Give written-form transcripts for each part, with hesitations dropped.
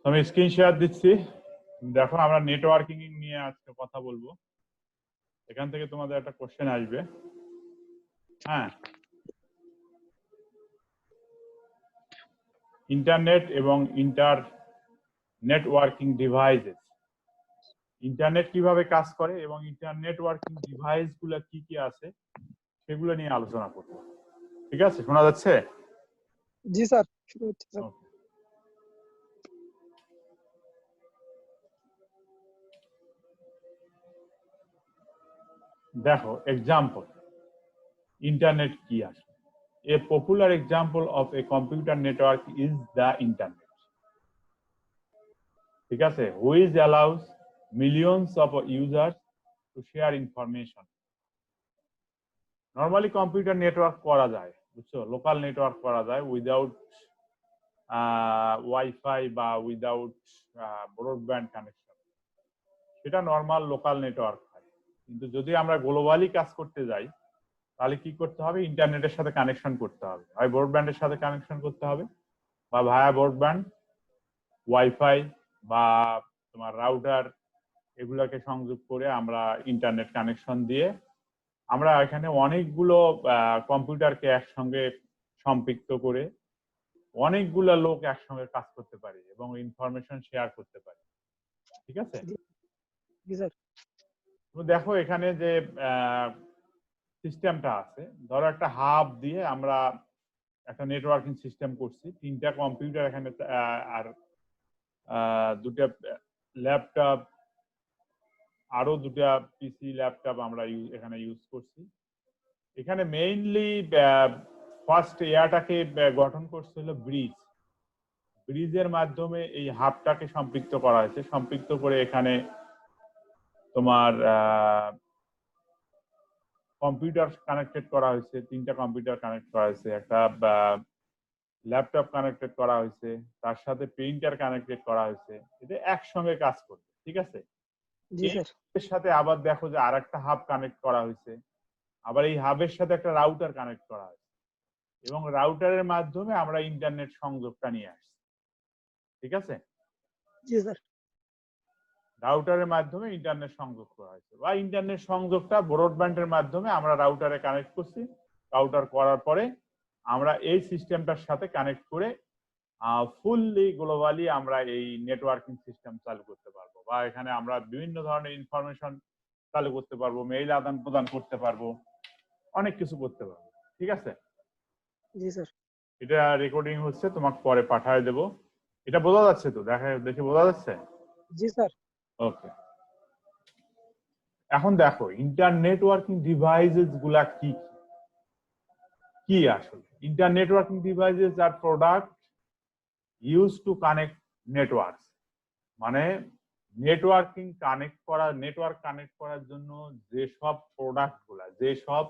আমি screen share দিচ্ছি, দেখো আমরা নেটওয়ার্কিং নিয়ে আজকে কথা বলবো। এখান থেকে তোমাদের একটা কোশ্চেন আসবে। হ্যাঁ, ইন্টারনেট এবং নেটওয়ার্কিং ডিভাইসেস, ইন্টারনেট কিভাবে কাজ করে এবং নেটওয়ার্কিং ডিভাইস গুলা কি কি আছে সেগুলো নিয়ে আলোচনা করবো। ঠিক আছে, শোনা যাচ্ছে? জি স্যার, শুরু হচ্ছে স্যার। দেখো এক্সাম্পল, ইন্টারনেট কি আসে? A popular example of a computer network is the internet. ঠিক আছে, which allows millions of users to share information. Normally computer network করা যায়, বুঝছো, লোকাল নেটওয়ার্ক করা যায় উইদাউট ওয়াইফাই বা উইদাউট ব্রডব্যান্ড কানেকশন, সেটা নর্মাল লোকাল নেটওয়ার্ক হয়। কিন্তু যদি আমরা গ্লোবালি কাজ করতে যাই তাহলে কি করতে হবে? ইন্টারনেটের সাথে কানেকশন করতে হবে, হয় ব্রডব্যান্ডের সাথে কানেকশন করতে হবে বা ভায়া ব্রডব্যান্ড, ওয়াইফাই বা তোমার রাউটার, এগুলোকে সংযোগ করে আমরা ইন্টারনেট কানেকশন দিয়ে আমরা এখানে অনেকগুলো কম্পিউটারকে একসঙ্গে সম্পৃক্ত করে অনেকগুলো লোক একসঙ্গে কাজ করতে পারি এবং ইনফরমেশন শেয়ার করতে পারি। ঠিক আছে, দেখো এখানে যে সিস্টেমটা আছে, ধরো একটা হাব দিয়ে আমরা একটা নেটওয়ার্কিং সিস্টেম করছি, 3টা কম্পিউটার এখানে আর 2টা ল্যাপটপ, আরো 2টা পিসি ল্যাপটপ আমরা এখানে ইউজ করছি। এখানে মেইনলি ফার্স্ট এয়ারটাকে গঠন করছিল ব্রিজের মাধ্যমে এই হাবটাকে সম্পৃক্ত করা হয়েছে। সম্পৃক্ত করে এখানে তোমার কম্পিউটার কানেক্টেড করা হয়েছে, 3টা কম্পিউটার কানেক্ট করা হয়েছে, একটা ল্যাপটপ কানেক্টেড করা হয়েছে, তার সাথে প্রিন্টার কানেক্টেড করা হয়েছে, এটা একসঙ্গে কাজ করবে। ঠিক আছে, এর সাথে আবার দেখো যে আরেকটা হাব কানেক্ট করা হয়েছে, আবার এই হাবের সাথে একটা রাউটার কানেক্ট করা হয়েছে এবং রাউটারের মাধ্যমে আমরা ইন্টারনেট সংযোগটা নিয়ে আসছি। ঠিক আছে, জি স্যার, রাউটারের মাধ্যমে ইন্টারনেট সংযোগ করা হয়েছে বা ইন্টারনেট সংযোগটা ব্রডব্যান্ডের মাধ্যমে আমরা রাউটারে কানেক্ট করছি। রাউটার করার পরে আমরা এই সিস্টেমটার সাথে কানেক্ট করে ফুললি গ্লোবালি আমরা এই নেটওয়ার্কিং সিস্টেম চালু করতে পারবো বা এখানে আমরা বিভিন্ন ধরনের ইনফরমেশন চালু করতে পারবো, মেইল আদান প্রদান করতে পারবো, অনেক কিছু করতে পারবো। ঠিক আছে, জি স্যার, এটা রেকর্ডিং হচ্ছে, তোমাকে পরে পাঠিয়ে দেবো। এটা বোঝা যাচ্ছে তো? দেখে বোঝা যাচ্ছে? জি স্যার। ওকে, এখন দেখো নেটওয়ার্কিং ডিভাইসেস গুলা কি কি আসলে? নেটওয়ার্কিং ডিভাইসেস আর product use to connect network, মানে নেটওয়ার্ক কানেক্ট করার জন্য যেসব প্রোডাক্ট গুলা, যেসব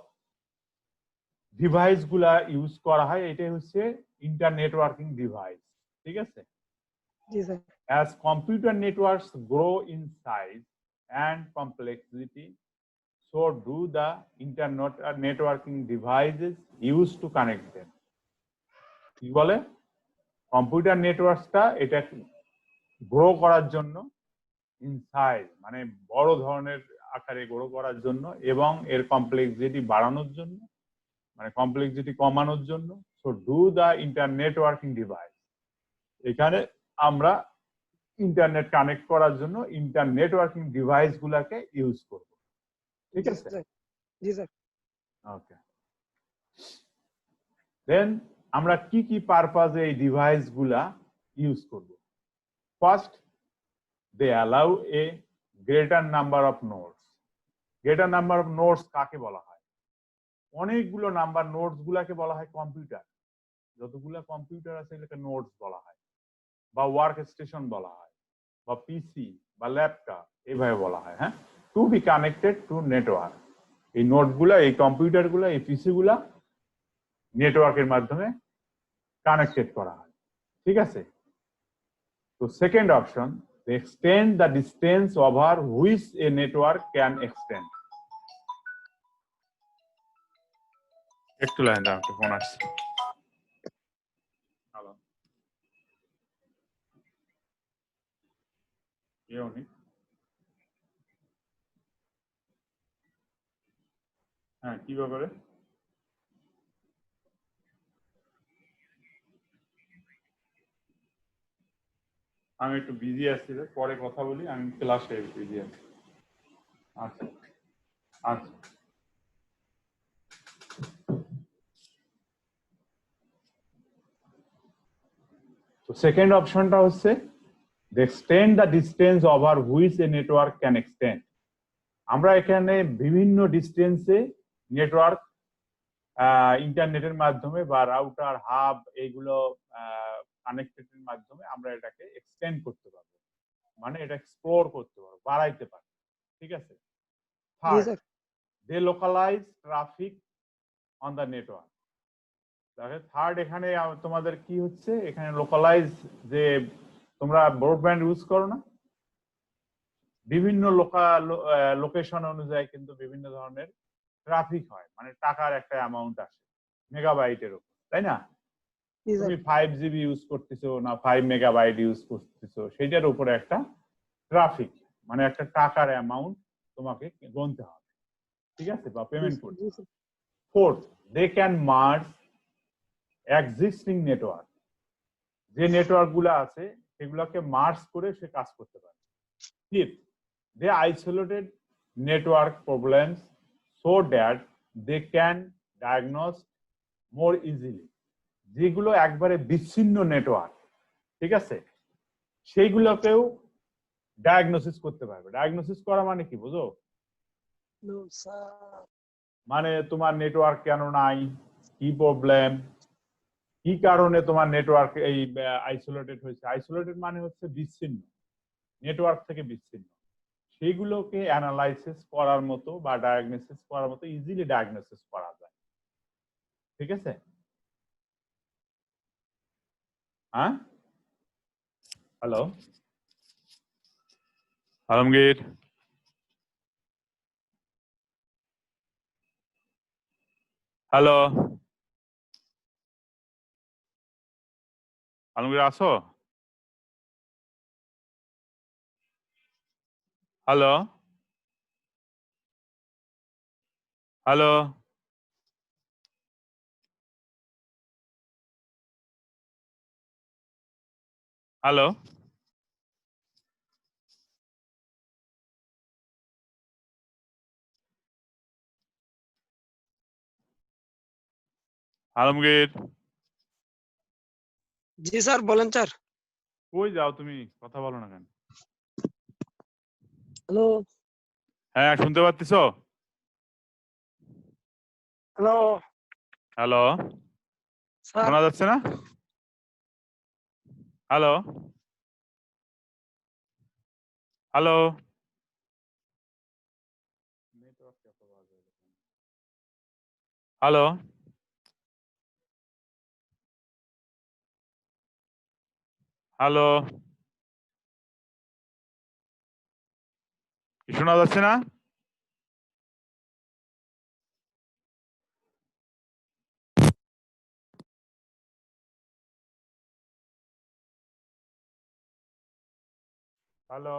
ডিভাইস গুলা ইউজ করা হয়, এটাই হচ্ছে নেটওয়ার্কিং ডিভাইস। ঠিক আছে, জি sir. as computer networks grow in size and complexity, so do the networking devices used to connect them. কি বলে? কম্পিউটার নেটওয়ার্কটা এটা গ্রো করার জন্য, ইন সাইজ মানে বড় ধরনের আকারে গ্রো করার জন্য এবং এর কমপ্লেক্সিটি বাড়ানোর জন্য, মানে কমপ্লেক্সিটি কমানোর জন্য, so do the networking device, এখানে আমরা ইন্টারনেট কানেক্ট করার জন্য নেটওয়ার্কিং ডিভাইস গুলাকে ইউজ করব। ঠিক আছে, জি স্যার। ওকে, দেন আমরা কি কি পারপাজে এই ডিভাইস গুলা ইউজ করব? First, they allow a greater number of nodes. Greater number of nodes কাকে বলা হয়? অনেকগুলো নাম্বার, নোডস গুলাকে বলা হয় কম্পিউটার। যতগুলো কম্পিউটার আছে এগুলোকে নোডস বলা হয় বা ওয়ার্ক স্টেশন বলা হয় বা পিসি বা ল্যাপটপ এইভাবে বলা হয়। হ্যাঁ, to be connected to network. এই নোটগুলা, এই কম্পিউটার গুলা, এই পিসি গুলা নেটওয়ার্কের মাধ্যমে কানেক্টেড করা হয়। ঠিক আছে, তো second option, extend the distance over which a network can extend. একটু লাইন দাও, একটা ফোন আসছে। হ্যালো, ইউনিট হ্যাঁ কি ব্যাপারে আমি একটু বিজি আছি রে, পরে কথা বলি, আমি ক্লাসে বিজি আছি। আচ্ছা আচ্ছা তো সেকেন্ড অপশনটা হচ্ছে the extend the distance over which a network can extend। আমরা এখানে বিভিন্ন ডিস্টেন্সে নেটওয়ার্ক ইন্টারনেটের মাধ্যমে বা রাউটার হাব এইগুলো কানেক্টেডের মাধ্যমে আমরা এটাকে এক্সটেন্ড করতে পারবো, মানে এটা এক্সপ্লোর করতে পারবো, বাড়াইতে পারবো। ঠিক আছে। জি third, sir they localize traffic on the network. Third এখানে তোমাদের কি হচ্ছে, এখানে লোকালাইজ, যে তোমরা ব্রডব্যান্ড ইউজ করো না, বিভিন্ন লোকেশন অনুযায়ী কিন্তু বিভিন্ন ধরনের ট্রাফিক হয়, মানে টাকার একটা অ্যামাউন্ট আসে মেগাবাইটের উপর, তাই না? জি স্যার তুমি 5 GB ইউজ করতেছো না 5 MB ইউজ করতেছো, সেটার উপরে একটা ট্রাফিক, মানে একটা টাকার অ্যামাউন্ট তোমাকে গুনতে হবে, ঠিক আছে, বা পেমেন্ট করতে জি হবে। Sir fourth, they can merge existing network, যে নেটওয়ার্ক গুলো আছে সেগুলোকে মার্জ করে সে কাজ করতে পারে। Fifth, they isolated network problems so that they can diagnose more easily। যেগুলো একবারে বিচ্ছিন্ন নেটওয়ার্ক, ঠিক আছে, সেইগুলোকেও ডায়াগনোসিস করতে পারবে। ডায়াগনোসিস করা মানে কি বুঝো? নো স্যার মানে তোমার নেটওয়ার্ক কেন নাই, কি প্রবলেম, কি কারণে তোমার নেটওয়ার্ক এই আইসোলেটেড হয়েছে। আইসোলেটেড মানে হচ্ছে বিচ্ছিন্ন, নেটওয়ার্ক থেকে বিচ্ছিন্ন। সেইগুলোকে অ্যানালাইসিস করার মতো বা ডায়াগনোসিস করার মতো ইজিলি ডায়াগনোসিস করা যায়। ঠিক আছে। হ্যাঁ, হ্যালো আলমগীর, হ্যালো আলমগীর, আসো? হ্যালো হ্যালো হ্যালো আলমগীর, জি স্যার বলেন স্যার কই যাও তুমি, কথা বলো না কেন? হ্যালো হ্যাঁ, শুনতে পাচ্ছিস? হ্যালো হ্যালো, স্যার শোনা যাচ্ছে না? হ্যালো হ্যালো, হ্যালো হ্যালো, শোনা যাচ্ছে না? হ্যালো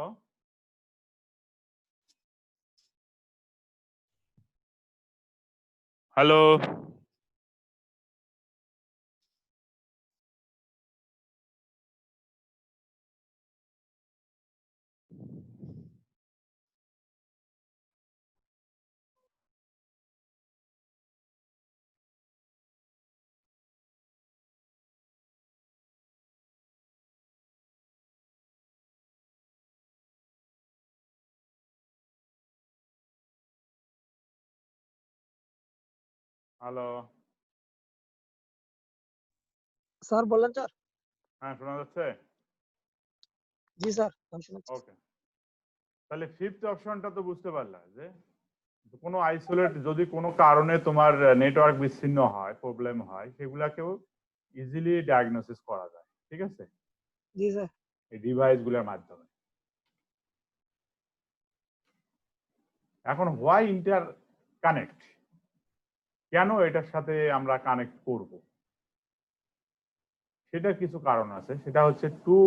হ্যালো হ্যালো, স্যার বলেন স্যার হ্যাঁ শোনা যাচ্ছে? জি স্যার আমি শুনছি ওকে, তাহলে ফিফথ অপশনটা তো বুঝতে পারলা, যে কোনো আইসোলেট যদি কোনো কারণে তোমার নেটওয়ার্ক বিচ্ছিন্ন হয়, প্রবলেম হয়, সেগুলাকেও ইজিলি ডায়াগনোসিস করা যায়। ঠিক আছে, জি স্যার এই ডিভাইস গুলোর মাধ্যমে। এখন হোয়াই ইন্টার কানেক্ট, কেন এটার সাথে আমরা কানেক্ট করব, সেটার কিছু কারণ আছে। সেটা হচ্ছে to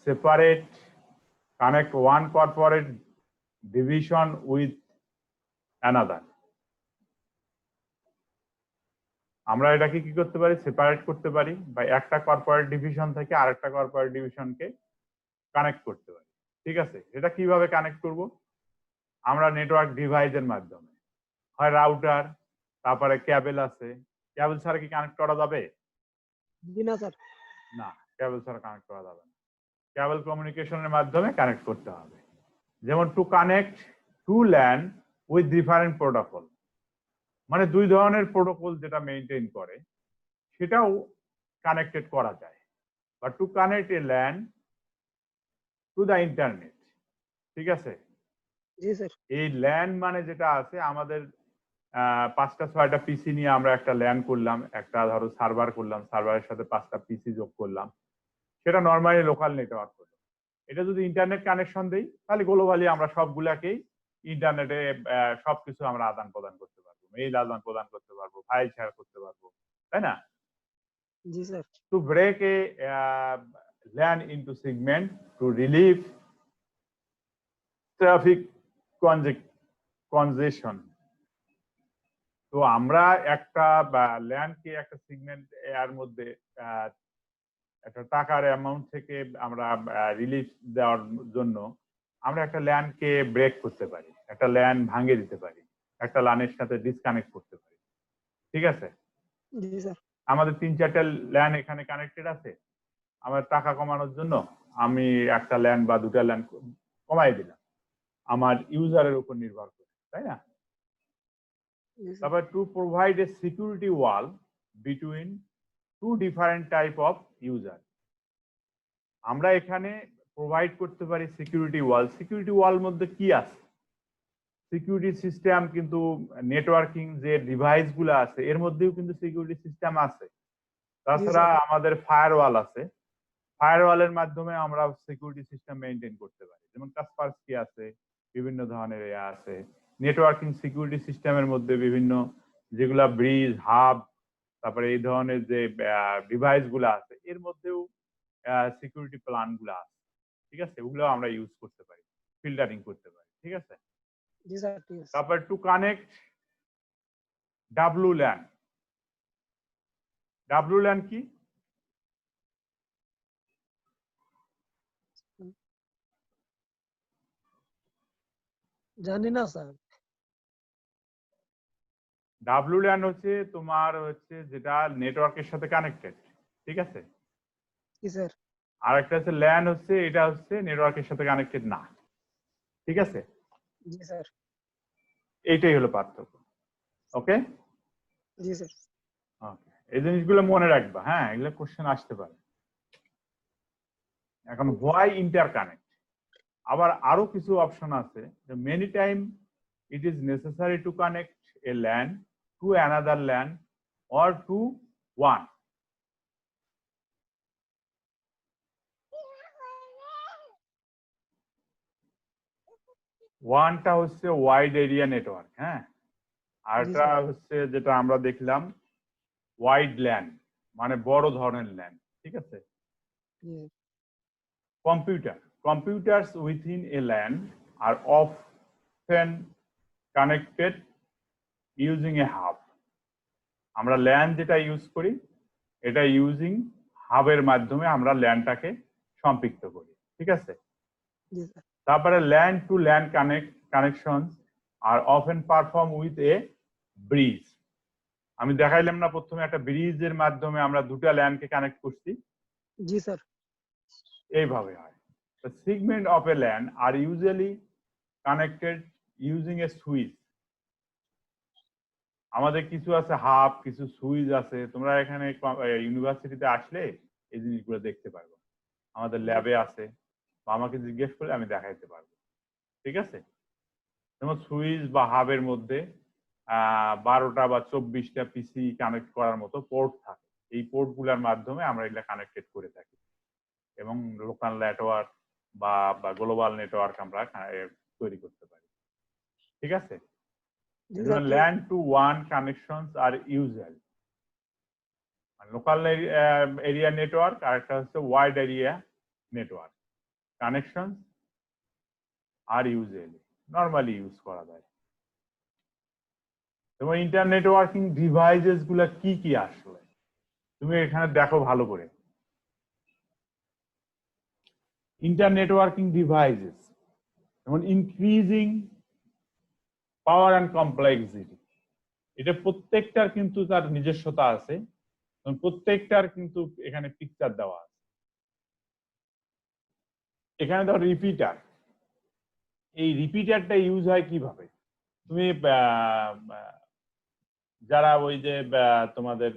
separate connect one corporate division with another. আমরা এটাকে কি করতে পারি, সেপারেট করতে পারি, বা একটা কর্পোরেট ডিভিশন থেকে আরেকটা কর্পোরেট ডিভিশনকে কানেক্ট করতে পারি। ঠিক আছে, এটা কিভাবে কানেক্ট করব? আমরা নেটওয়ার্ক ডিভাইসের মাধ্যমে, হয় রাউটার, তারপরে ক্যাবেল আছে। ক্যাবেল ছাড়া কি কানেক্ট করা যাবে? জি না স্যার। না, ক্যাবেল ছাড়া কানেক্ট করা যাবে না। ক্যাবেল কমিউনিকেশনের মাধ্যমে কানেক্ট করতে হবে। যেমন to connect to LAN with different protocol, মানে দুই ধরনের প্রোটোকল যেটা মেইনটেইন করে সেটাও কানেক্টেড করা যায়। বা two connect a LAN to the internet. ঠিক আছে, জি স্যার। এই ল্যান মানে যেটা আছে, আমাদের 5টা 6টা পিসি নিয়ে আমরা একটা ল্যান করলাম, একটা ধরো সার্ভার করলাম, সার্ভারের সাথে 5টা পিসি যোগ করলাম, সেটা নর্মালি লোকাল নেটওয়ার্ক হলো। এটা যদি ইন্টারনেট কানেকশন দেই, তাহলে গ্লোবালি আমরা সবগুলাকেই ইন্টারনেটে সবকিছু আমরা আদান প্রদান করতে পারবো, মেইল আদান প্রদান করতে পারবো, ফাইল শেয়ার করতে পারবো, তাই না? জি sir. To break a LAN into segment to relieve traffic congestion. তো আমরা একটা ল্যানকে একটা সেগমেন্ট এর মধ্যে একটা টাকার অ্যামাউন্ট থেকে আমরা রিলিফ দেওয়ার জন্য আমরা একটা ল্যানকে ব্রেক করতে পারি, একটা ল্যান ভাঙিয়ে দিতে পারি, একটা ল্যানের সাথে ডিসকানেক্ট করতে পারি। ঠিক আছে, জি স্যার। আমাদের 3-4টা ল্যান এখানে কানেক্টেড আছে, আমার টাকা কমানোর জন্য আমি একটা ল্যান বা 2টা ল্যান কমাই দিলাম আমার ইউজারের উপর নির্ভর করে, তাই না? তারপর to provide a security wall between two different type of user, আমরা এখানে প্রোভাইড করতে পারি সিকিউরিটি ওয়াল। সিকিউরিটি ওয়াল মধ্যে কি আছে? সিকিউরিটি সিস্টেম কিন্তু নেটওয়ার্কিং যে ডিভাইস গুলো আছে এর মধ্যেও কিন্তু সিকিউরিটি সিস্টেম আছে। তাছাড়া আমাদের ফায়ারওয়াল আছে, ফায়ারওয়ালের মাধ্যমে আমরা সিকিউরিটি সিস্টেম মেইনটেইন করতে পারি, যেমন কাসপারস্কি আছে, বিভিন্ন ধরনের আছে। নেটওয়ার্কিং সিকিউরিটি সিস্টেমের মধ্যে বিভিন্ন যেগুলা ব্রিজ, হাব, তারপরে এই ধরনের যে ডিভাইস গুলো আছে এর মধ্যেও সিকিউরিটি প্ল্যান গুলো আছে। ঠিক আছে, ওগুলো আমরা ইউজ করতে পারি, ফিল্টারিং করতে পারি। ঠিক আছে, জি স্যার। ঠিক আছে। তারপর টু কানেক্ট WLAN। WLAN কি? জানি না স্যার। WLAN হচ্ছে তোমার হচ্ছে যেটা নেটওয়ার্কের সাথে কানেক্টেড। ঠিক আছে, জি স্যার। আর একটা হচ্ছে ল্যান, হচ্ছে এটা হচ্ছে নেটওয়ার্কের সাথে কানেক্টেড না। ঠিক আছে, জি স্যার। এইটাই হলো পার্থক্য। ওকে, জি স্যার। ওকে, এই জিনিসগুলো মনে রাখবা। হ্যাঁ, এগুলো কোশ্চেন আসতে পারে। এখন হোয়াই ইন্টারকানেক্ট, আবার আরো কিছু অপশন আছে। Many time it is necessary to connect a LAN to another LAN or to ওয়ান। ওয়ানটা হচ্ছে ওয়াইড এরিয়া নেটওয়ার্ক, হ্যাঁ, আরটা হচ্ছে যেটা আমরা দেখলাম ওয়াইড ল্যান, মানে বড় ধরনের ল্যান। ঠিক আছে, computers within a LAN are often connected using a hub. আমরা ল্যান যেটা ইউজ করি এটা ইউজিং হাবের মাধ্যমে আমরা ল্যানটাকে সম্পৃক্ত করি। ঠিক আছে, তারপরে LAN to LAN connections are often perform with a bridge. আমি দেখাইলাম না প্রথমে একটা ব্রিজের মাধ্যমে আমরা 2টা ল্যানকে কানেক্ট করছি। জি স্যার। এইভাবে হয়। The segment of a LAN are usually connected using a switch. আমাদের কিছু আছে হাব, কিছু সুইচ আছে। তোমরা এখানে ইউনিভার্সিটিতে আসলে এই জিনিসগুলো দেখতে পারবে, আমাদের ল্যাবে আছে, বা আমাকে জিজ্ঞেস করলে আমি দেখাইতে পারবো। ঠিক আছে, যেমন সুইচ বা হাবের মধ্যে 12টা বা 24টা পিসি কানেক্ট করার মতো পোর্ট থাকে। এই পোর্ট গুলার মাধ্যমে আমরা এগুলা কানেক্টেড করে থাকি এবং লোকাল নেটওয়ার্ক বা গ্লোবাল নেটওয়ার্ক আমরা তৈরি করতে পারি। ঠিক আছে, LAN to WAN connections are usual, local area network, আর একটা হচ্ছে ওয়াইড এরিয়া নেটওয়ার্ক কানেকশন আর ইউজুয়ালি নর্মালি ইউজ করা যায়। তোমার ইন্টারনেটওয়ার্কিং ডিভাইসেস গুলা কি কি আসলে তুমি এখানে দেখো ভালো করে। ইন্টারনেটওয়ার্কিং ডিভাইসেস যেমন ইনক্রিজিং পাওয়ার অ্যান্ড কমপ্লেক্সিটি, এটা প্রত্যেকটার কিন্তু তার নিজস্বতা আছে, প্রত্যেকটার কিন্তু এখানে পিকচার দেওয়া আছে। এখানে ধর রিপিটার, এই রিপিটারটা ইউজ হয় কিভাবে? তুমি যারা ওই যে তোমাদের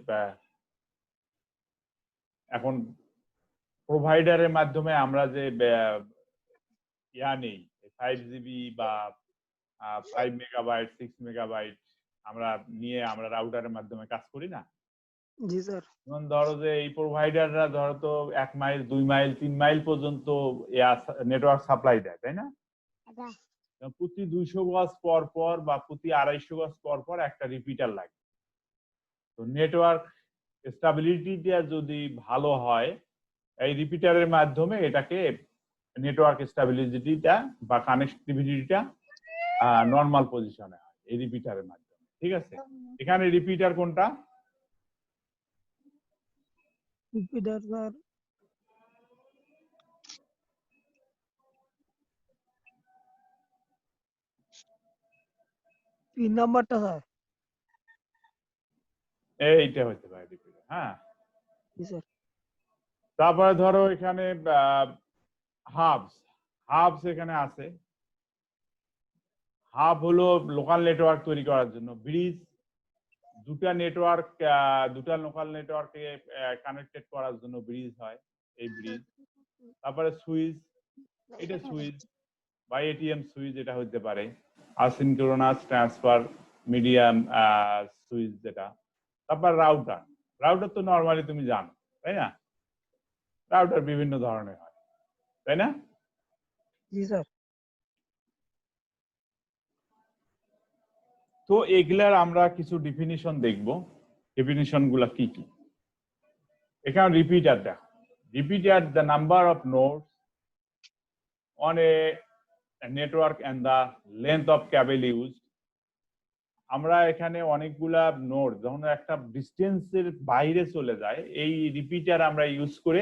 এখন প্রোভাইডারের মাধ্যমে আমরা যে ইয়া নেই 5 GB বা 5 MB 6 MB আমরা নিয়ে আমরা রাউটারের মাধ্যমে কাজ করি না? জি স্যার। যেমন ধরো যে এই প্রোভাইডাররা ধরো তো 1 মাইল 2 মাইল 3 মাইল পর্যন্ত নেটওয়ার্ক সাপ্লাই দেয়, তাই না? প্রতি 200 গজ পর পর বা প্রতি 250 গজ পর পর একটা রিপিটার লাগে। তো নেটওয়ার্ক স্টেবিলিটিটা যদি ভালো হয় এই রিপিটারের মাধ্যমে এটাকে নেটওয়ার্ক স্টেবিলিটিটা বা কানেক্টিভিটিটা নরমাল পজিশনে হয় এই রিপিটারের মাধ্যমে। ঠিক আছে, এখানে রিপিটার কোনটা? রিপিটার স্যার পিন নাম্বারটা স্যার। এইটা হতে পারে রিপিটার। হ্যাঁ, জি স্যার। তারপরে ধরো এখানে হাবস, হাবস এখানে আছে। হাব হলো লোকাল নেটওয়ার্ক তৈরি করার জন্য, ব্রিজ দুটা নেটওয়ার্ক দুটা লোকাল নেটওয়ার্কে কানেক্টেড করার জন্য ব্রিজ হয়, এই ব্রিজ। তারপরে সুইচ, এটা সুইচ বা এটিএম সুইচ এটা হতে পারে। আসিনক্রোনাস ট্রান্সফার মিডিয়াম সুইচ যেটা। তারপর রাউটার, রাউটার তো নরমালি তুমি জানো, তাই না? রাউটার বিভিন্ন ধরনের হয়, তাই না? জি স্যার। তো এগুলার আমরা কিছু ডেফিনিশন দেখব, ডেফিনিশন গুলা কি কি। এখানে রিপিটার দেখো, repeater the number of nodes on a network and the length of cable use. আমরা এখানে অনেকগুলা নোড যখন একটা ডিস্টেন্সের বাইরে চলে যায় এই রিপিটার আমরা ইউজ করে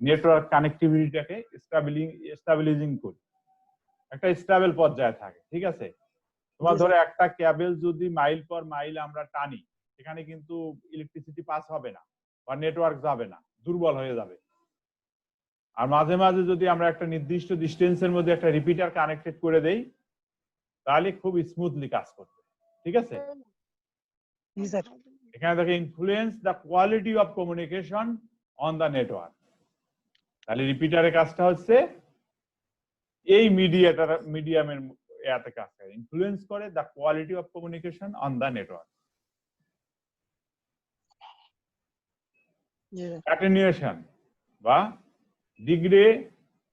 নেটওয়ার্ক কানেক্টিভিটিটাকে স্টাবিলাইজিং করি, একটা স্টেবল পর্যায়ে থাকে। ঠিক আছে, তোমার ধরো একটা ক্যাবেল যদি মাইল পর মাইল আমরা টানি সেখানে কিন্তু ইলেকট্রিসিটি পাস হবে না বা নেটওয়ার্ক যাবে না, দুর্বল হয়ে যাবে। আর মাঝে মাঝে যদি আমরা একটা নির্দিষ্ট ডিস্টেন্সের মধ্যে একটা রিপিটার কানেক্টেড করে দেই তাহলে খুব স্মুথলি কাজ করবে। ঠিক আছে, জি স্যার। এখানে দেখে influence the quality of communication on the network. তাহলে রিপিটারের কাজটা হচ্ছে এই মিডিয়ামের ইয়াতে কাজ করে, ইনফ্লুয়েন্স করে the quality of communication on the network. Attenuation বা ডিগ্রেডেশন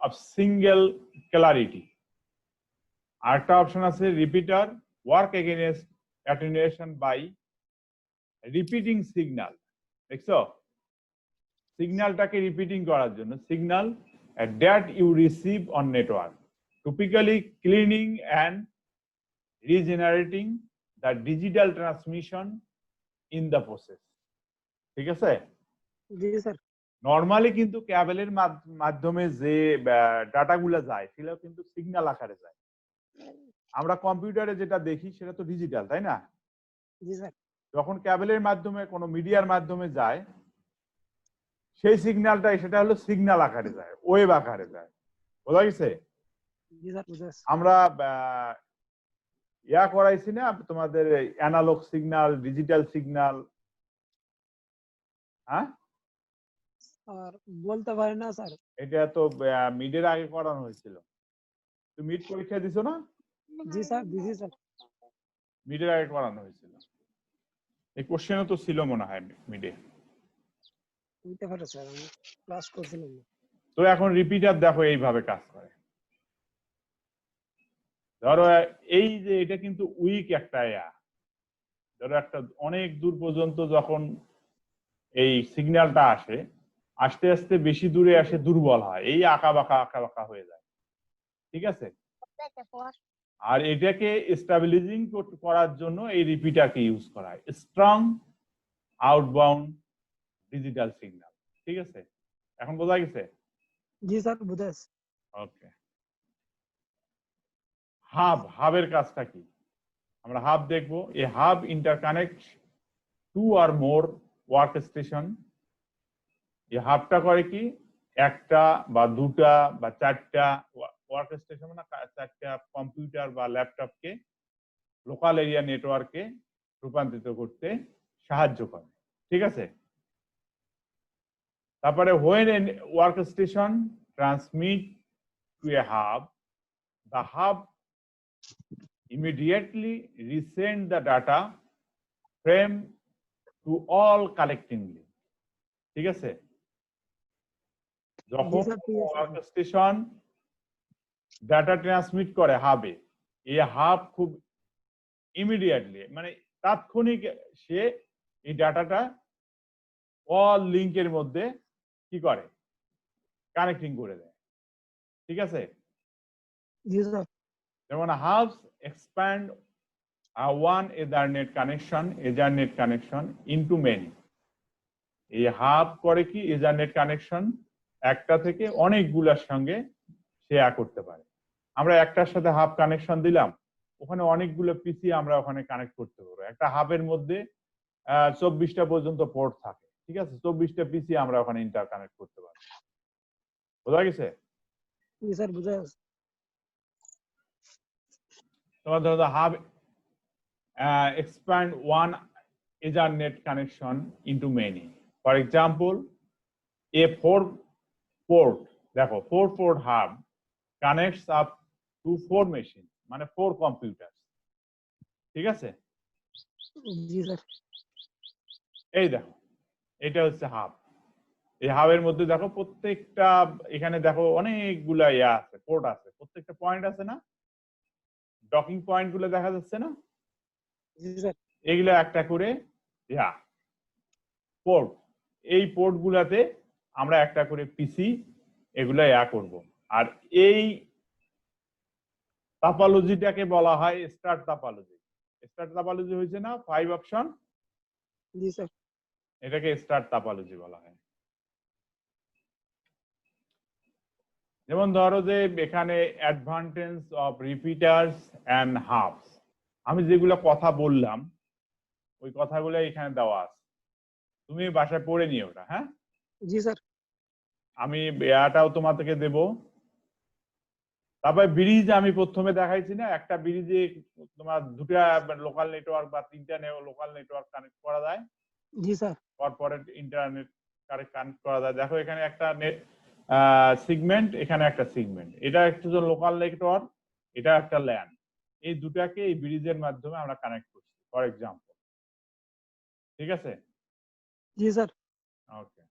অফ সিঙ্গেল ক্লারিটি। আরেকটা অপশন আছে repeater work against attenuation by repeating signal. দেখছো, সিগন্যালটাকে রিপিটিং করার জন্য signal that you receive on network, typically cleaning and regenerating the digital transmission in the process. ঠিক আছে, জি sir. Normally কিন্তু ক্যাবেলের মাধ্যমে যে ডাটাগুলো যায় সেগুলো কিন্তু সিগন্যাল আকারে যায়। আমরা কম্পিউটারে যেটা দেখি সেটা তো ডিজিটাল, তাই না? জি স্যার। যখন ক্যাবেলের মাধ্যমে কোনো মিডিয়ার মাধ্যমে যায় সেই সিগন্যালটা সেটা হলো সিগন্যাল আকারে যায়, ওয়েভ আকারে যায়। বোঝা গেছে? জি স্যার বুঝেছি। আমরা ইয়া করাইছি না তোমাদের অ্যানালগ সিগন্যাল, ডিজিটাল সিগন্যাল। হ্যাঁ, আর বলতে পারি না স্যার। এটা তো মিডের আগে করানো হয়েছিল। তুমি মিড পরীক্ষা দিছো না? জি স্যার দিছি স্যার। মিডের আগে করানো হয়েছিল, এই কোশ্চেনও তো ছিল মনে হয় মিডে। বুঝতে পারি স্যার, আমি ক্লাস করছিলাম। তো এখন রিপিটার দেখো এইভাবে কাজ করে। ধরো এই যে এটা কিন্তু উইক একটা ধরো একটা অনেক দূর পর্যন্ত যখন এই সিগন্যালটা আসে আস্তে আস্তে বেশি দূরে আসে দুর্বল হয়, এই আঁকা বাঁকা হয়ে যায়। ঠিক আছে, আর এটাকে স্টাবিলাইজিং করার জন্য এই রিপিটারকে ইউজ করা হয়, স্ট্রং আউটবাউন্ড ডিজিটাল সিগন্যাল। ঠিক আছে, এখন বোঝা গেছে? জি স্যার বুঝাস। ওকে, হাবের কাজটা কি আমরা হাব দেখবো। A hub interconnect two or more workstation. এই হাবটা করে কি, একটা বা দুটা বা চারটা ওয়ার্ক স্টেশন না চারটা কম্পিউটার বা ল্যাপটপকে লোকাল এরিয়া নেটওয়ার্কে রূপান্তরিত করতে সাহায্য করে। ঠিক আছে, তারপরে when a workstation transmit to a hub, the hub immediately resend the data frame to all collectively। ঠিক আছে, যখন ওয়ার্কস্টেশন ডাটা ট্রান্সমিট করে হাবে, এই হাব খুব ইমিডিয়েটলি মানে তাৎক্ষণিক সে এই ডাটাটা অল লিংকের মধ্যে কি করে, কানেক্টিং করে দেয়। ঠিক আছে, জি স্যার। যেমন hubs expand one এথারনেট connection into many. এই হাব করে কি, ইথারনেট কানেকশন একটা থেকে অনেকগুলোর সঙ্গে শেয়ার করতে পারে। আমরা একটার সাথে হাব কানেকশন দিলাম, ওখানে অনেকগুলো পিসি আমরা ওখানে কানেক্ট করতে পারবো। একটা হাবের মধ্যে 24টা পর্যন্ত পোর্ট থাকে। ঠিক আছে, 24টা পিসি আমরা ওখানে ইন্টার কানেক্ট করতে পারবো। বোঝা গেছে? জি স্যার বুঝাস। তোমার ধরো hub expand one Ethernet connection into many. For example, a 4-port, দেখো 4-port hub connects up to 4 machines, মানে 4 computers। ঠিক আছে, জি স্যার। এই দেখো এটা হচ্ছে হাব। এই হাবের মধ্যে দেখো প্রত্যেকটা, এখানে দেখো অনেকগুলা ইয়া আছে, পোর্ট আছে, প্রত্যেকটা পয়েন্ট আছে না, ডকিং পয়েন্ট গুলো দেখা যাচ্ছে না, জি স্যার। এগুলো একটা করে ইয়া পোর্ট। এই পোর্ট গুলাতে আমরা একটা করে পিসি এগুলা ইয়া করব। আর এই টাপোলজিটাকে বলা হয় স্টার টাপোলজি। স্টার টাপোলজি হয়েছে না 5 অপশন, জি স্যার। এটাকে স্টার টাপোলজি বলা হয়। যেমন ধরো যে এখানে advantage of repeaters and hubs, আমি যেগুলো কথা বললাম ওই কথাগুলো এখানে দেওয়া আছে, তুমি বাসায় পড়ে নিও ওটা। হ্যাঁ, জি স্যার। আমি এটাও তোমাদেরকে দেব। তারপরে ব্রিজ আমি প্রথমে দেখাইছি না, একটা ব্রিজে তোমার দুটা লোকাল নেটওয়ার্ক বা তিনটা লোকাল নেটওয়ার্ক কানেক্ট করা যায়, জি স্যার। কর্পোরেট ইন্টারনেট কানেক্ট করা যায়। দেখো এখানে একটা সিগমেন্ট, এখানে একটা সিগমেন্ট, এটা একটা লোকাল নেটওয়ার্ক, এটা একটা ল্যান। এই দুটাকে এই ব্রিজের মাধ্যমে আমরা কানেক্ট করছি ফর এক্সাম্পল। ঠিক আছে, জি স্যার। ওকে।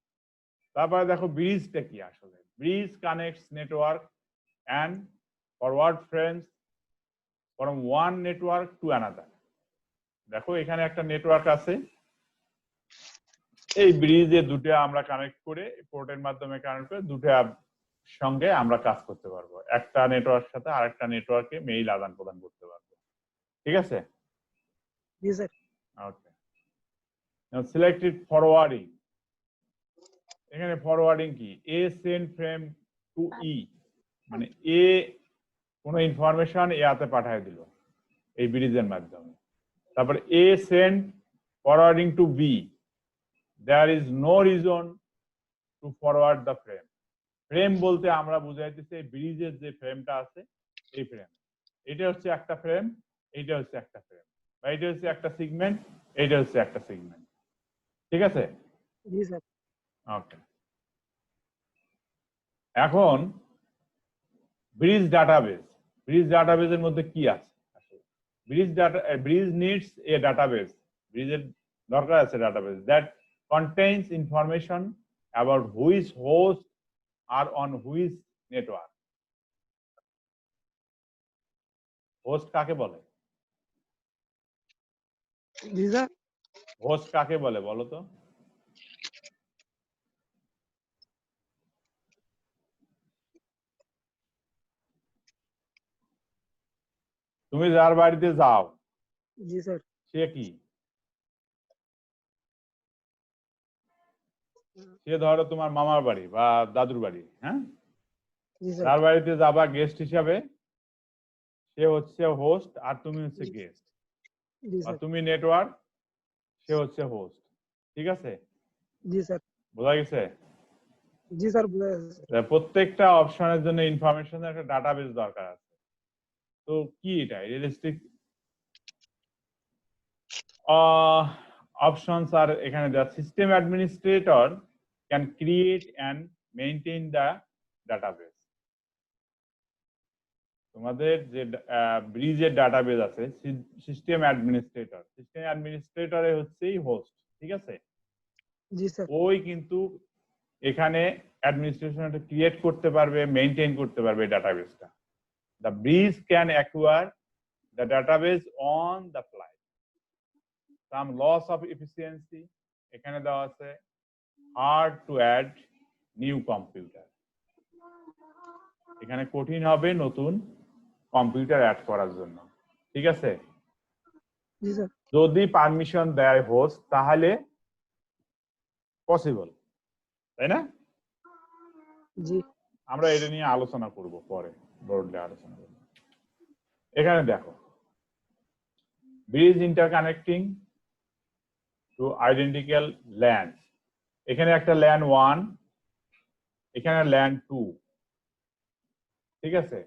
তারপরে দেখো ব্রিজটা কি আসলে, bridge connects network and forward frames from one network to another। দেখো এখানে একটা নেটওয়ার্ক আছে, এই ব্রিজে দুটো আমরা কানেক্ট করে পোর্টের মাধ্যমে কানেক্ট করে দুটো সঙ্গে আমরা কাজ করতে পারবো, একটা নেটওয়ার্ক সাথে আরেকটা নেটওয়ার্কে মেইল আদান প্রদান করতে পারবো। ঠিক আছে, জি স্যার। ওকে। সিলেক্টেড ফরওয়ার্ডিং, এখানে ফরওয়ার্ডিং কি, এ সেন্ড ফ্রেম টু ই, মানে এ কোনো ইনফরমেশন এতে পাঠিয়ে দিল এই ব্রিজের মাধ্যমে। তারপর A send forwarding to B, there is no reason to forward the frame. Frame বলতে আমরা বুঝাইতেছি এই ব্রিজের যে ফ্রেমটা আছে এই ফ্রেম, এটা হচ্ছে একটা ফ্রেম, এইটা হচ্ছে একটা ফ্রেম, বা এটা হচ্ছে একটা সিগমেন্ট, এইটা হচ্ছে একটা সিগমেন্ট। ঠিক আছে, জি স্যার। ওকে। এখন ব্রিজ ডাটাবেস, ব্রিজ ডাটাবেসের মধ্যে কি আছে? ব্রিজ নিডস এ ডাটাবেস, ব্রিজের দরকার আছে database that contains information about which host are on which network। Host কাকে বলে? জি স্যার। হোস্ট কাকে বলে বলো তো? তুমি যার বাড়িতে যাও জি স্যার। সে কি? সে ধরো তোমার মামার বাড়ি বা দাদুর বাড়ি, হ্যাঁ? জি স্যার। যার বাড়িতে যাবা গেস্ট হিসাবে সে হচ্ছে হোস্ট আর তুমি হচ্ছে গেস্ট, জি আর স্যার। তুমি নেটওয়ার্ক, সে হচ্ছে হোস্ট। ঠিক আছে, জি স্যার। বোঝা গেছে? জি স্যার, বুঝা গেছে। প্রত্যেকটা অপশনের জন্য ইনফরমেশনের একটা ডাটাবেস দরকার আছে। তো কি এটা রিয়েলিস্টিক options are এখানে দেওয়া system administrator can create and maintain the database. তোমাদের যে ব্রিজের ডাটাবেস আছে সিস্টেম অ্যাডমিনিস্ট্রেটরে হচ্ছেই হোস্ট। ঠিক আছে, জি স্যার। ওই কিন্তু এখানে অ্যাডমিনিস্ট্রেশনটা ক্রিয়েট করতে পারবে, মেইনটেইন করতে পারবে ডাটাবেসটা। The bridge can acquire the database on the fly. Some loss of efficiency এখানে দেওয়া আছে, hard to add new computer, এখানে কঠিন হবে নতুন কম্পিউটার অ্যাড করার জন্য। ঠিক আছে, জি স্যার। যদি পারমিশন দেয় হোস্ট তাহলে পসিবল, তাই না? জি। আমরা এটা নিয়ে আলোচনা করব পরে, ব্রডলি আলোচনা করব। এখানে দেখো, bridge interconnecting two identical land, এখানে একটা ল্যান্ড 1, এখানে ল্যান্ড 2। ঠিক আছে,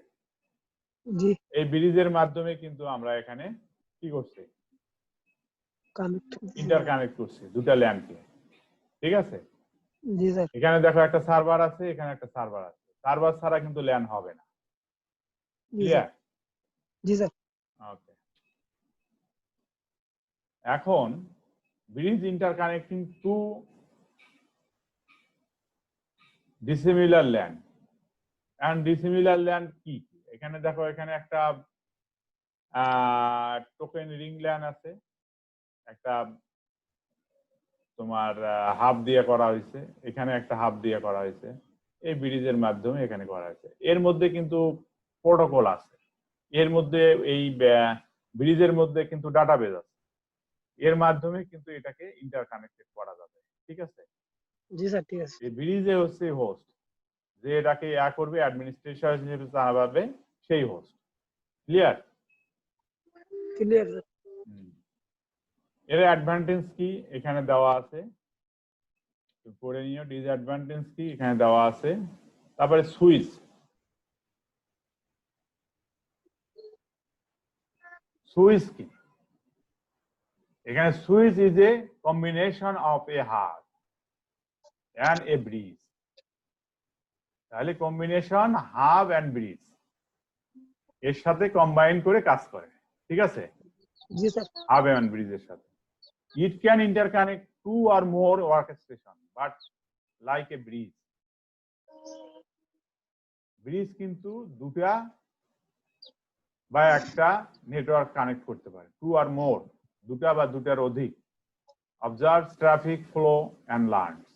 জি। এই ব্রিজের মাধ্যমে কিন্তু আমরা এখানে কি করছি, কানেক্ট। ইন্টারকানেক্ট করছি দুটা ল্যান্ডকে। ঠিক আছে, জি স্যার। এখানে দেখো একটা সার্ভার আছে, এখানে একটা সার্ভার আছে, সার্ভার ছাড়া কিন্তু ল্যান্ড হবে না। জি স্যার। ক্লিয়ার? জি স্যার। ওকে, এখন bridge interconnecting to dissimilar LAN. And dissimilar LAN কি? এখানে দেখো, এখানে একটা টোকেন রিং ল্যান্ড আছে, একটা তোমার হাব দিয়ে করা হয়েছে, এখানে একটা হাব দিয়ে করা হয়েছে, এই ব্রিজের মাধ্যমে এখানে করা হয়েছে। এর মধ্যে কিন্তু প্রোটোকল আছে, এর মধ্যে এই ব্রিজের মধ্যে কিন্তু ডাটাবেস আছে, এর মাধ্যমে কিন্তু এটাকে ইন্টারকানেক্টেড করা যাবে। ঠিক আছে, জি স্যার। ঠিক আছে। এই ব্রিজে হচ্ছে হোস্ট, যে এটাকে করবে অ্যাডমিনিস্ট্রেশন হিসেবে চালাবে সেই হোস্ট। ক্লিয়ার? Clear sir. এর অ্যাডভান্টেজ কি এখানে দেওয়া আছে, পড়ে নিও। ডিসঅ্যাডভান্টেজ কি এখানে দেওয়া আছে। তারপরে সুইচ, সুইচ কি এখানে? Switch is a combination of a hub and a bridge. তাহলে কম্বিনেশন হাব এন্ড ব্রিজ এর সাথে কম্বাইন করে কাজ করে। ঠিক আছে, জি স্যার। হাব এন্ড ব্রিজের সাথে। It can interconnect two or more workstation but like a bridge. Bridge কিন্তু দুটা বা একটা নেটওয়ার্ক কানেক্ট করতে পারে, টু আর মোর, দুটা বা দুটার অধিক। Observes traffic flow and learns.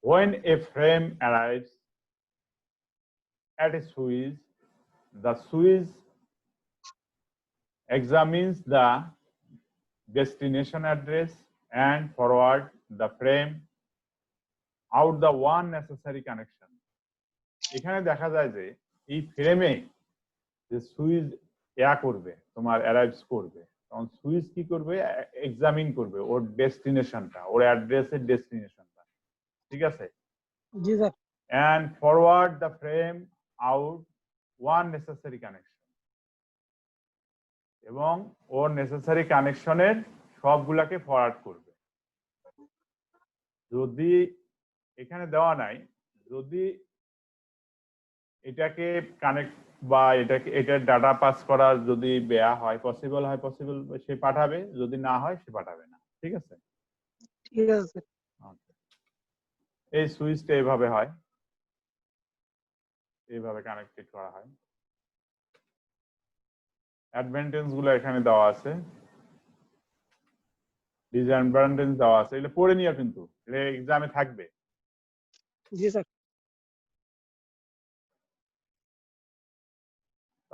When a frame arrives at a switch, the switch examines the destination address and forward the frame out the one necessary connection. এখানে দেখা যায় যে এই ফ্রেমে যে সুইচ করবে, তোমার অ্যারাইভস করবে, তখন সুইচ কি করবে, এক্সামিন করবে ওর ডেস্টিনেশনটা, ওর অ্যাড্রেসের ডেস্টিনেশনটা। ঠিক আছে, জি sir. and forward the frame out one necessary connection, এবং ওর নেসেসারি কানেকশনের সবগুলাকে ফরওয়ার্ড করবে। যদি এখানে দেওয়া নাই, যদি এটাকে কানেক্ট বা এটার ডাটা পাস করা যদি বেয়া হয়, পসিবল হয়, পসিবল সে পাঠাবে, যদি না হয় সে পাঠাবে না। ঠিক আছে, ঠিক আছে স্যার। এই সুইচটা এইভাবে হয়, এইভাবে কানেক্টেড করা হয়। অ্যাডভান্টেজ গুলো এখানে দেওয়া আছে, ডিসঅ্যাডভান্টেজ দেওয়া আছে, এটা পড়ে নিও, কিন্তু এটা এক্সামে থাকবে। জি স্যার।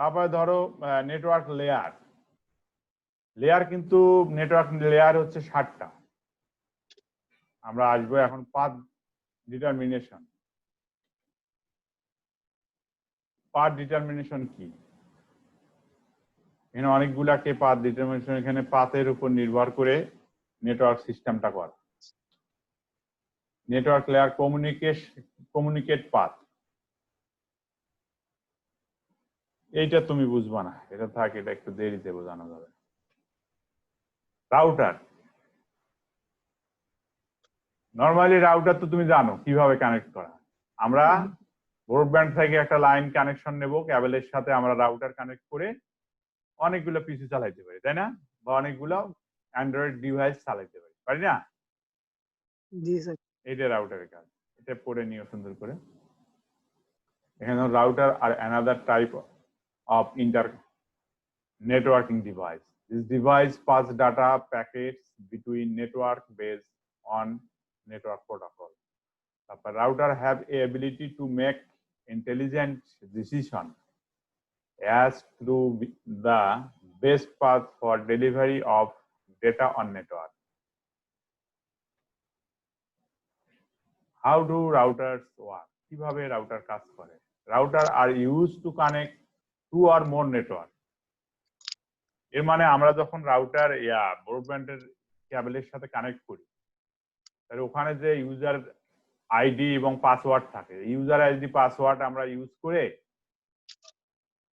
তারপরে ধরো নেটওয়ার্ক লেয়ার। লেয়ার কিন্তু নেটওয়ার্ক লেয়ার হচ্ছে 60টা। আমরা আসবো এখন পাথ ডিটারমিনেশন। পাথ ডিটারমিনেশন কি? এখানে অনেকগুলাকে পাথ ডিটারমিনেশন, এখানে পাথের উপর নির্ভর করে নেটওয়ার্ক সিস্টেমটা করা। নেটওয়ার্ক লেয়ার কমিউনিকেট পাথ, এইটা তুমি বুঝবা না, এটা থাকে, এটা একটু দেরিতে বোঝানো যাবে। রাউটার, নর্মালি রাউটার তো তুমি জানো কিভাবে কানেক্ট করা। আমরা ব্রডব্যান্ড থেকে একটা লাইন কানেকশন নেব, ক্যাবেলের সাথে আমরা রাউটার কানেক্ট করে অনেকগুলো পিসি চালাইতে পারি, তাই না? বা অনেকগুলো অ্যান্ড্রয়েড ডিভাইস চালাইতে পারি, পারি না? জি স্যার। এইটা রাউটারের কাজ। এটা পড়ে নিও সুন্দর করে। এখানে router are another type of networking device. This device pass data packets between network based on network protocol. The router have a ability to make intelligent decision as to the best path for delivery of data on network. How do routers work? কিভাবে router কাজ করে? Router are used to connect two or more network. এর মানে আমরা যখন router ব্রডব্যান্ডের কেবলের সাথে connect করি, তাহলে ওখানে যে ইউজার আইডি এবং পাসওয়ার্ড থাকে, ইউজার আইডি পাসওয়ার্ড আমরা ইউজ করে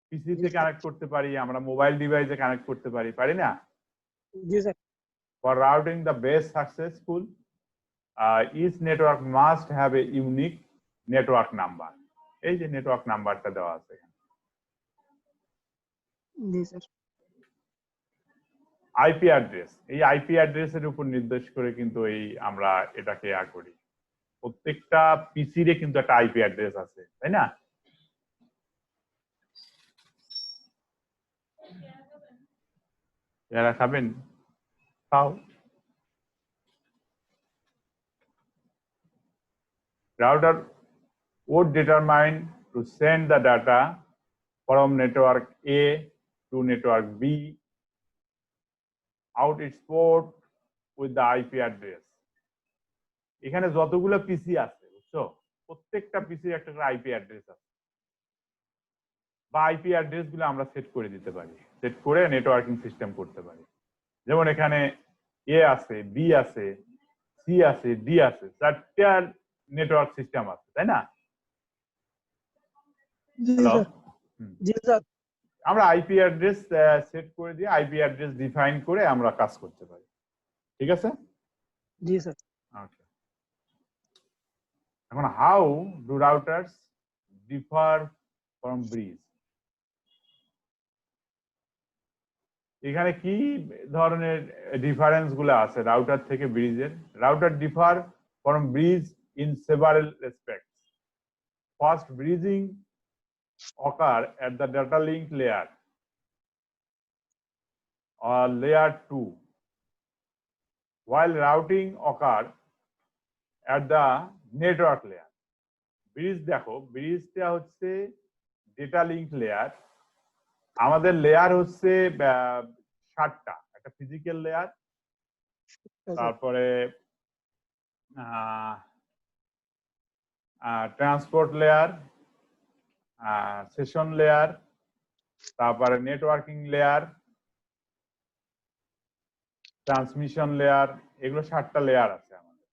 পিসিতে কানেক্ট করতে পারি, আমরা মোবাইল ডিভাইসে কানেক্ট করতে পারি, পারি না? জি sir. For routing the best successful, each network must have a unique network number. এই যে নেটওয়ার্ক নাম্বারটা দেওয়া আছে এখানে। জি স্যার। আইপি অ্যাড্রেস, এই আইপি অ্যাড্রেসের উপর নির্দেশ করে কিন্তু এই আমরা এটাকে করি। প্রত্যেকটা পিসিরে কিন্তু একটা আইপি অ্যাড্রেস আছে, তাই না? যারা খাবেন খাও। Router would determine to send the data from network A to network B out its port with the IP address. এখানে যতগুলো পিসি আছে, বুঝছো, প্রত্যেকটা পিসির একটা করে আইপি অ্যাড্রেস আছে, বা আইপি অ্যাড্রেস গুলো আমরা সেট করে দিতে পারি, সেট করে নেটওয়ার্কিং সিস্টেম করতে পারি। যেমন এখানে এ আছে, বি আছে, সি আছে, ডি আছে, 4টা নেটওয়ার্ক সিস্টেম আছে, তাই না? জি হ্যালো, স্যার। জি স্যার। আমরা আইপি অ্যাড্রেস সেট করে দিয়ে আইপি অ্যাড্রেস ডিফাইন করে আমরা কাজ করতে পারি, ঠিক আছে? জি স্যার। ওকে, এখন how do routers differ from bridge? এখানে কি ধরনের ডিফারেন্স গুলো আছে রাউটার থেকে ব্রিজের? Router differ from bridge in several respects. First, bridging occur at the data link layer or layer 2, while routing occur at the network layer. Bridge দেখো, ব্রিজটা হচ্ছে ডেটা লিঙ্ক লেয়ার। আমাদের লেয়ার হচ্ছে 7টা, একটা ফিজিক্যাল লেয়ার, তারপরে transport layer, session layer, তারপরে networking layer, transmission layer, এগুলো 7টা layer আছে আমাদের।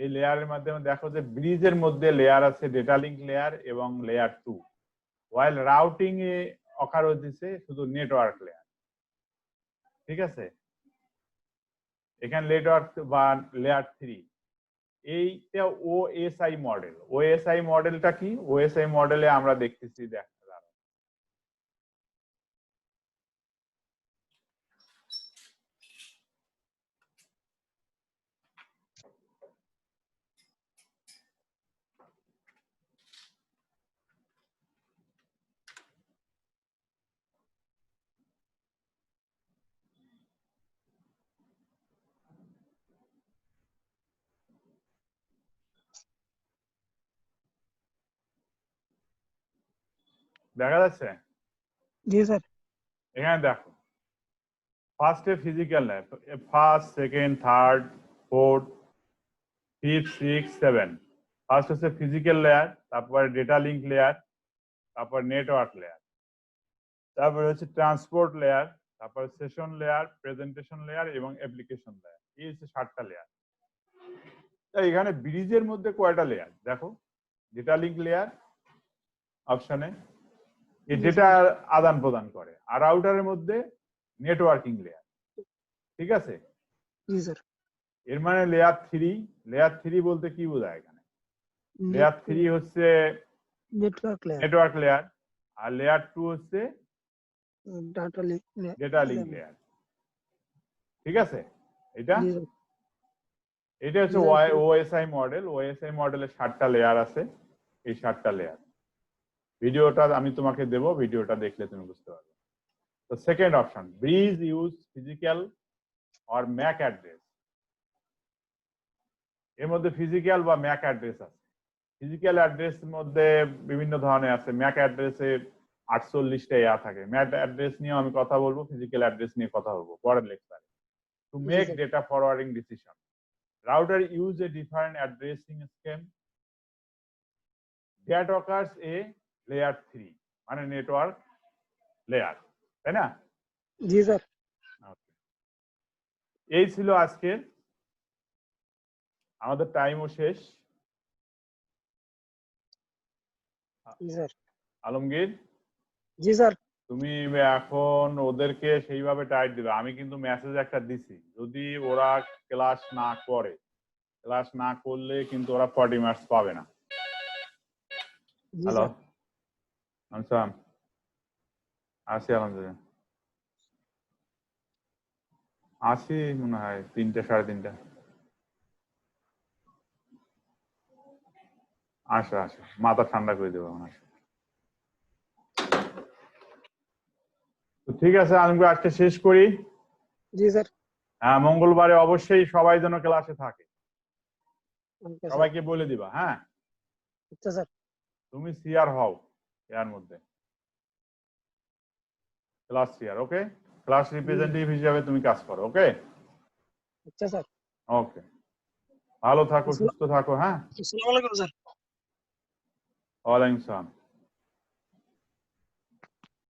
এই লেয়ারের মাধ্যমে দেখো যে ব্রিজের মধ্যে লেয়ার আছে ডেটা লিঙ্ক লেয়ার এবং লেয়ার 2, while রাউটিং এ অকার হচ্ছে শুধু নেটওয়ার্ক লেয়ার, ঠিক আছে? এখানে নেটওয়ার্ক বা লেয়ার 3, এইটা ওএসআই মডেল। ওএসআই মডেলটা কি? ওএসআই মডেলে আমরা দেখতেছি, দেখা যাচ্ছে জি স্যার। এখানে দেখো ফার্স্টে physical lab, first, second, third, fourth, fifth, six, seven. First হচ্ছে ফিজিক্যাল লেয়ার, তারপরে ডেটা লিঙ্ক লেয়ার, তারপর নেটওয়ার্ক লেয়ার, তারপরে হচ্ছে ট্রান্সপোর্ট লেয়ার, তারপরে সেশন লেয়ার, প্রেজেন্টেশন লেয়ার এবং অ্যাপ্লিকেশন লেয়ার। এই হচ্ছে 7টা লেয়ার। এখানে ব্রিজের মধ্যে কয়টা লেয়ার দেখো, ডেটা লিঙ্ক লেয়ার অপশনে এই ডেটা আদান প্রদান করে, আর রাউটারের মধ্যে নেটওয়ার্কিং লেয়ার। ঠিক আছে, জি স্যার। এর মানে লেয়ার 3। লেয়ার 3 বলতে কি বোঝায় এখানে? লেয়ার 3 হচ্ছে নেটওয়ার্ক লেয়ার, নেটওয়ার্ক লেয়ার, আর লেয়ার 2 হচ্ছে data link data link layer. ঠিক আছে, এটা জি স্যার। এটা হচ্ছে ওএসআই মডেল। ওএসআই মডেলের 7টা লেয়ার আছে, এই 7টা লেয়ার। ভিডিওটা আমি তোমাকে দেব, ভিডিওটা দেখলে তুমি বুঝতে পারবে। তো second option, bridge use physical or Mac address. এর মধ্যে ফিজিক্যাল বা ম্যাক অ্যাড্রেস আছে। ফিজিক্যাল অ্যাড্রেস মধ্যে বিভিন্ন ধরনের আছে, ম্যাক অ্যাড্রেসে 48টা ইয়া থাকে। ম্যাক অ্যাড্রেস নিয়ে আমি কথা বলবো, ফিজিক্যাল অ্যাড্রেস নিয়ে কথা বলবো পরের লেকচারে। To make data forwarding decision, router use a different addressing scheme that occurs a layer 3, মানে নেটওয়ার্ক লেয়ার, তাই না? জি স্যার। এই ছিল আজকে, আমাদের টাইমও শেষ। জি স্যার। আলমগীর, জি স্যার। তুমি এখন ওদেরকে সেইভাবে টাইট দিবে। আমি কিন্তু মেসেজ একটা দিছি, যদি ওরা ক্লাস না করে, ক্লাস না করলে কিন্তু ওরা 40 মার্কস পাবে না। জি হ্যালো, স্যার। আসি আলহামদুলিল্লাহ, আসি মনে হয় 3টে 3:30। আসো আসো, মাথা ঠান্ডা করে দেবো। তো ঠিক আছে আলমগীর, আজকে শেষ করি। জি স্যার। হ্যাঁ, মঙ্গলবারে অবশ্যই সবাই যেন ক্লাসে থাকে, ওকে স্যার। সবাইকে বলে দিবা। হ্যাঁ, আচ্ছা স্যার। তুমি সিআর হও এর মধ্যে, ক্লাস সিআর। ওকে, ক্লাস রিপ্রেজেন্টেটিভ হিসেবে তুমি কাজ করো। ওকে, আচ্ছা স্যার। ওকে, ভালো থাকো, সুস্থ থাকো। হ্যাঁ, আসসালামু আলাইকুম স্যার। ওয়ালাইকুম সালাম।